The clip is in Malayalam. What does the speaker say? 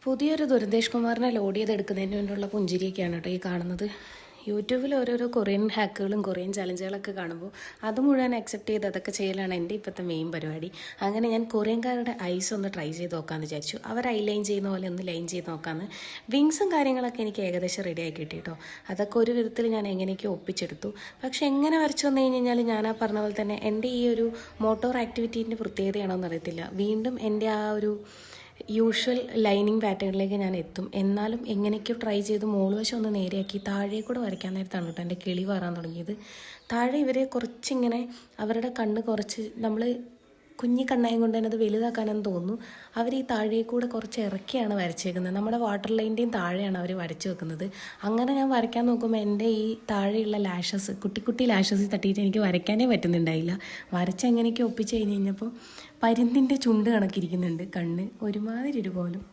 പുതിയൊരു ദുരന്തേഷ് കുമാറിനെ ലോഡ് ചെയ്തെടുക്കുന്നതിന് വേണ്ടിയുള്ള പുഞ്ചിരിയൊക്കെയാണ് കേട്ടോ ഈ കാണുന്നത്. യൂട്യൂബിൽ ഓരോരോ കൊറിയൻ ഹാക്കുകളും കൊറിയൻ ചലഞ്ചുകളൊക്കെ കാണുമ്പോൾ അത് മുഴുവൻ അക്സെപ്റ്റ് ചെയ്ത് അതൊക്കെ ചെയ്യലാണ് എൻ്റെ ഇപ്പോഴത്തെ മെയിൻ പരിപാടി. അങ്ങനെ ഞാൻ കൊറിയൻകാരുടെ ഐസ് ഒന്ന് ട്രൈ ചെയ്ത് നോക്കാമെന്ന് വിചാരിച്ചു. അവർ ഐ ലൈൻ ചെയ്യുന്ന പോലെ ഒന്ന് ലൈൻ ചെയ്ത് നോക്കാമെന്ന്. വിങ്സും കാര്യങ്ങളൊക്കെ എനിക്ക് ഏകദേശം റെഡി ആക്കി കിട്ടി കേട്ടോ. അതൊക്കെ ഒരു വിധത്തിൽ ഞാൻ എങ്ങനെയൊക്കെ ഒപ്പിച്ചെടുത്തു. പക്ഷെ എങ്ങനെ വരച്ചു വന്നു കഴിഞ്ഞാൽ ഞാൻ ആ പറഞ്ഞ പോലെ തന്നെ എൻ്റെ ഈ ഒരു മോട്ടോർ ആക്ടിവിറ്റീൻ്റെ പ്രത്യേകതയാണോ എന്നറിയത്തില്ല, വീണ്ടും എൻ്റെ ആ ഒരു യൂഷ്വൽ ലൈനിങ് പാറ്റേണിലേക്ക് ഞാൻ എത്തും. എന്നാലും എങ്ങനെയൊക്കെയോ ട്രൈ ചെയ്ത് മോളുവശം ഒന്ന് നേരെയാക്കി താഴെ കൂടെ വരയ്ക്കാൻ നേരത്താണ് കേട്ടോ എൻ്റെ കിളി വരാൻ തുടങ്ങിയത്. താഴെ ഇവരെ കുറച്ചിങ്ങനെ അവരുടെ കണ്ണ് കുറച്ച് നമ്മൾ കുഞ്ഞി കണ്ണായം കൊണ്ട് തന്നെ അത് വലുതാക്കാനെന്ന് തോന്നുന്നു. അവർ ഈ താഴെ കൂടെ കുറച്ച് ഇറക്കിയാണ് വരച്ചേക്കുന്നത്. നമ്മുടെ വാട്ടർ ലൈൻ്റെയും താഴെയാണ് അവർ വരച്ച് വെക്കുന്നത്. അങ്ങനെ ഞാൻ വരയ്ക്കാൻ നോക്കുമ്പോൾ എൻ്റെ ഈ താഴെയുള്ള ലാഷസ് കുട്ടി കുട്ടി ലാഷസ് തട്ടിയിട്ട് എനിക്ക് വരയ്ക്കാനേ പറ്റുന്നുണ്ടായില്ല. വരച്ച് എങ്ങനെയൊക്കെ ഒപ്പിച്ച് കഴിഞ്ഞ് കഴിഞ്ഞപ്പോൾ പരുന്തിൻ്റെ ചുണ്ട് കണക്കിരിക്കുന്നുണ്ട് കണ്ണ്, ഒരുമാതിരി ഒരു പോലും.